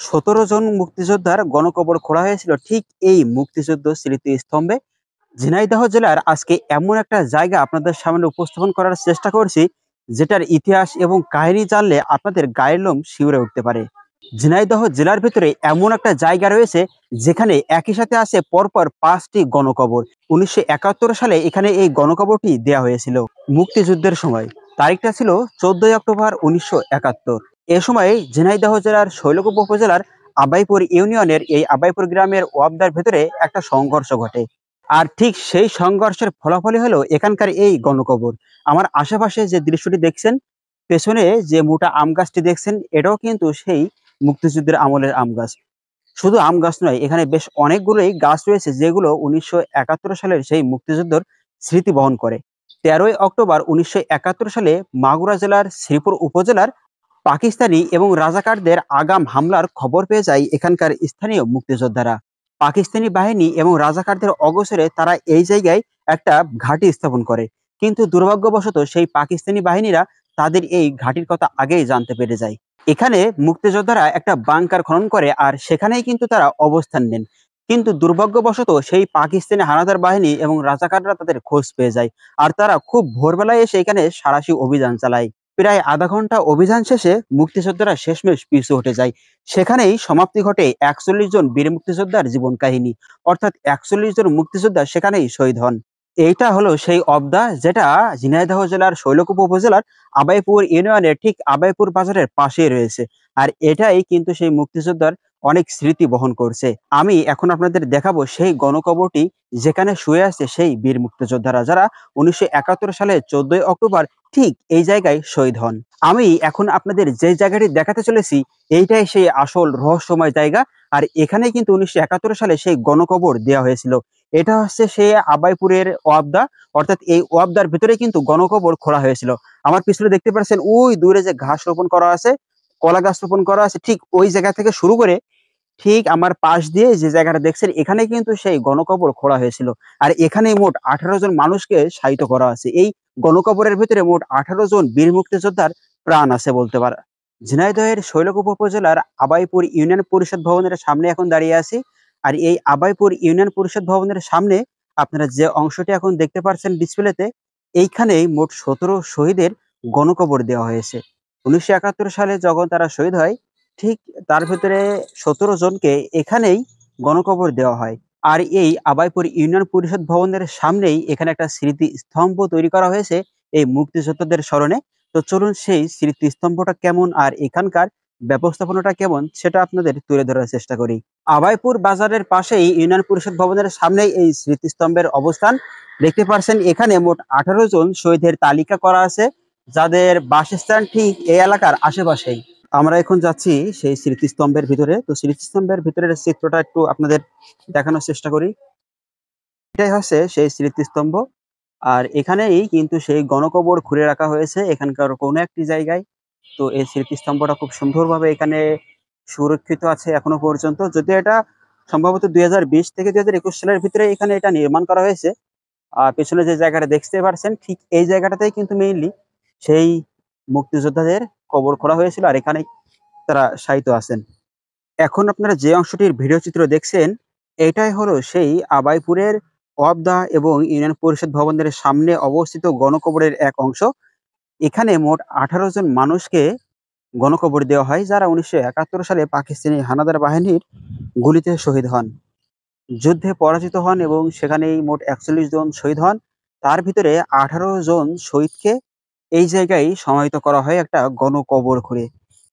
17 জন মুক্তিযোদ্ধার গণকবর খোঁড়া হয়েছিল ঠিক এই মুক্তিযুদ্ধ স্মৃতিস্তম্ভে। ঝিনাইদহ জেলার আজকে এমন একটা জায়গা আপনাদের সামনে উপস্থাপন করার চেষ্টা করছি, যেটার ইতিহাস এবং কাহিনী জানলে আপনাদের গায়ের লোম শিউরে উঠতে পারে। ঝিনাইদহ জেলার ভিতরে এমন একটা জায়গা রয়েছে যেখানে একই সাথে আছে পরপর 5টি গণকবর। 1971 সালে এখানে এই গণকবরটি দেয়া হয়েছিল মুক্তিযুদ্ধের সময়। তারিখটা ছিল 14 অক্টোবর 1971। এ সময় ঝিনাইদহ জেলার শৈলকুপা উপজেলার আবাইপুর ইউনিয়নের এই আবাইপুর গ্রামের ওয়াবদার ভেতরে একটা সংঘর্ষ ঘটে। আর ঠিক সেই সংঘর্ষের ফলাফলই হলো এখানকার এই গণকবর। আমার আশেপাশে যে দৃশ্যটি দেখছেন, পেছনে যে মোটা আম গাছটি দেখছেন, এটাও কিন্তু সেই মুক্তিযুদ্ধের আমলের আম গাছ। শুধু আম গাছ নয়, এখানে বেশ অনেকগুলোই গাছ রয়েছে যেগুলো 1971 সালের সেই মুক্তিযুদ্ধের স্মৃতি বহন করে। 13 অক্টোবর 1971 সালে মাগুরা জেলার শ্রীপুর উপজেলার পাকিস্তানি এবং রাজাকারদের আগাম হামলার খবর পেয়ে যায় এখানকার স্থানীয় মুক্তিযোদ্ধারা। পাকিস্তানি বাহিনী এবং রাজাকারদের অগোচরে তারা এই জায়গায় একটা ঘাঁটি স্থাপন করে, কিন্তু দুর্ভাগ্যবশত সেই পাকিস্তানি বাহিনীরা তাদের এই ঘাঁটির কথা আগেই জানতে পেরে যায়। এখানে মুক্তিযোদ্ধারা একটা বাংকার খনন করে আর সেখানেই কিন্তু তারা অবস্থান নেন। কিন্তু দুর্ভাগ্যবশত সেই পাকিস্তানি হানাদার বাহিনী এবং রাজাকাররা তাদের খোঁজ পেয়ে যায়, আর তারা খুব ভোরবেলায় এসে এখানে সাঁড়াশি অভিযান চালায়। প্রায় আধা ঘন্টা অভিযান শেষে মুক্তিযোদ্ধারা শেষমেশ পিছু হটে যায়। সেখানেই সমাপ্তি ঘটে 41 জন বীর মুক্তিযোদ্ধার জীবন কাহিনী, অর্থাৎ 41 জন মুক্তিযোদ্ধা সেখানেই শহীদ হন। এইটা হলো সেই অবদা, যেটা ঝিনাইদহ জেলার শৈলকুপা উপজেলার আবাইপুর ইউনিয়নের ঠিক আবাইপুর বাজারের পাশেই রয়েছে। আর এটাই কিন্তু সেই মুক্তিযোদ্ধার অনেক স্মৃতি বহন করছে। আমি এখন আপনাদের দেখাবো সেই গণকবরটি, যেখানে শুয়ে আছে সেই বীর মুক্তিযোদ্ধারা, যারা 1971 সালে 14 অক্টোবর ঠিক এই জায়গায় শহীদ হন। আমি এখন আপনাদের যে জায়গাটি দেখাতে চলেছি, এইটাই সেই আসল রহস্যময় জায়গা। আর এখানে কিন্তু 1971 সালে সেই গণকবর দেওয়া হয়েছিল। এটা হচ্ছে সেই আবাইপুরের ওয়াবদা, অর্থাৎ এই ওয়াবদার ভিতরে কিন্তু গণকবর খোঁড়া হয়েছিল। আমার পিছনে দেখতে পাচ্ছেন ওই দূরে যে ঘাস রোপণ করা আছে, কলা গাছ রোপণ করা আছে, ঠিক ওই জায়গা থেকে শুরু করে ঠিক আমার পাশ দিয়ে যে জায়গাটা দেখছেন, এখানে কিন্তু সেই গণকবর খোঁড়া হয়েছিল। আর এখানে মোট 18 জন মানুষকে শায়িত করা আছে। এই গণকবরের ভিতরে মোট 18 জন বীর মুক্তিযোদ্ধার প্রাণ আছে বলতে পারে। ঝিনাইদহের শৈলকুপা উপজেলার আবাইপুর ইউনিয়ন পরিষদ ভবনের সামনে এখন দাঁড়িয়ে আছি। আর এই আবাইপুর ইউনিয়ন পরিষদ ভবনের সামনে আপনারা যে অংশটি এখন দেখতে পাচ্ছেন ডিসপ্লেতে, এইখানেই মোট 17 শহীদের গণকবর দেওয়া হয়েছে। 1971 সালে যখন তারা শহীদ হয়, ঠিক তার ভিতরে 17 জনকে এখানেই গণকবর দেওয়া হয়। আর এই আবাইপুর ইউনিয়ন পরিষদ ভবনের সামনেই এখানে একটা স্মৃতি স্তম্ভ তৈরি করা হয়েছে এই মুক্তিযোদ্ধাদের স্মরণে। তো চলুন সেই স্মৃতিস্তম্ভটা কেমন আর এখানকার ব্যবস্থাপনাটা কেমন সেটা আপনাদের তুলে ধরার চেষ্টা করি। আবাইপুর বাজারের পাশেই ইউনিয়ন পরিষদ ভবনের সামনেই এই স্মৃতিস্তম্ভের অবস্থান। দেখতে পাচ্ছেন এখানে মোট 18 জন শহীদের তালিকা করা আছে, যাদের বাসস্থান ঠিক এই এলাকার আশেপাশেই। আমরা এখন যাচ্ছি সেই স্মৃতিস্তম্ভের ভিতরে। তো স্মৃতিস্তম্ভের ভিতরের চিত্রটা একটু আপনাদের দেখানোর চেষ্টা করি। এটাই হচ্ছে সেই স্মৃতিস্তম্ভ। আর এখানেই কিন্তু সেই গণকবর খুঁড়ে রাখা হয়েছে এখানকার কোনো একটি জায়গায়। তো এই স্মৃতিস্তম্ভটা খুব সুন্দরভাবে এখানে সুরক্ষিত আছে এখনো পর্যন্ত, যদিও এটা সম্ভবত 2020 থেকে 2021 সালের ভিতরে এখানে এটা নির্মাণ করা হয়েছে। আর পেছনে যে জায়গাটা দেখতে পারছেন, ঠিক এই জায়গাটাতেই কিন্তু মেইনলি সেই মুক্তিযোদ্ধাদের কবর খোঁড়া হয়েছিল, আর এখানে তারা শায়িত আছেন। এখন আপনারা যে অংশটির ভিডিও চিত্র দেখছেন, এটাই হলো সেই আবাইপুরের ওয়াবদা এবং ইউনিয়ন পরিষদ ভবনের সামনে অবস্থিত গণকবরের এক অংশ। এখানে মোট 18 জন মানুষকে গণকবর দেওয়া হয়, যারা 1971 সালে পাকিস্তানি হানাদার বাহিনীর গুলিতে শহীদ হন, যুদ্ধে পরাজিত হন এবং সেখানেই মোট 41 জন শহীদ হন। তার ভিতরে 18 জন শহীদকে এই জায়গায় সমাহিত করা হয় একটা গণকবর খুঁড়ে।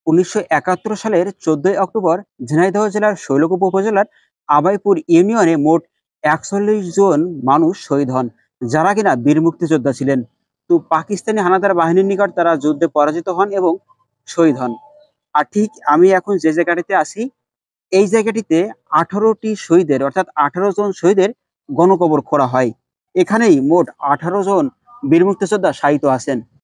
1971 সালের 14 অক্টোবর ঝিনাইদহ জেলার শৈলকুপা উপজেলার আবাইপুর ইউনিয়নে মোট 41 জন মানুষ শহীদ হন, যারা কিনা বীর মুক্তিযোদ্ধা ছিলেন। তো পাকিস্তানি হানাদার বাহিনীর নিকট তারা যুদ্ধে পরাজিত হন এবং শহীদ হন। আর ঠিক আমি এখন যে জায়গাটিতে আছি, এই জায়গাটিতে 18টি শহীদের, অর্থাৎ 18 জন শহীদের গণকবর খোঁড়া হয়। এখানেই মোট 18 জন বীর মুক্তিযোদ্ধা শায়িত আছেন।